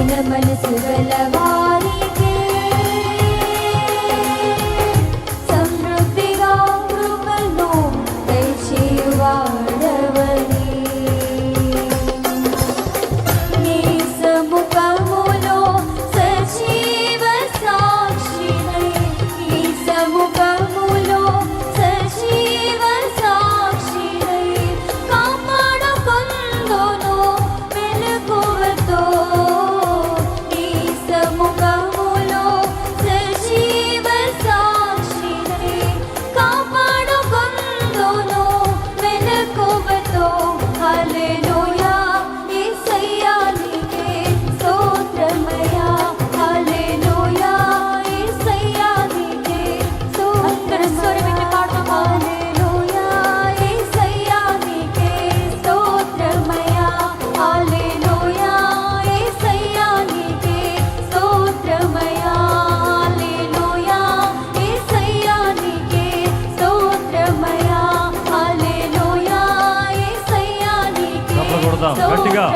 మనసు గలవారికే సమృద్ధిగా కృపను దయచేయువాడవని నీ సముఖములో సజీవ సాక్షినై నీ సముఖములో సజీవ సాక్షినై కాపాడుకొందును మెలకువతో నీ సముఖములో సజీవ సాక్షినై కాపాడుకొందును మెలకువతో హల్లెలూయా యేసయ్యా నీకే స్తోత్రమయ్యా హల్లెలూయా యేసయ్యా నీకే స్తోత్రమయ్యా హల్లెలూయా యేసయ్యా నీకే స్తోత్రమయ్యా హల్లెలూయా యేసయ్యా నీకే స్తోత్రమయ్యా హల్లెలూయా యేసయ్యా నీకే స్తోత్రమయ్యా హల్లెలూయా యేసయ్యా నీకే చప్పట్లు కొడదాం గట్టిగా.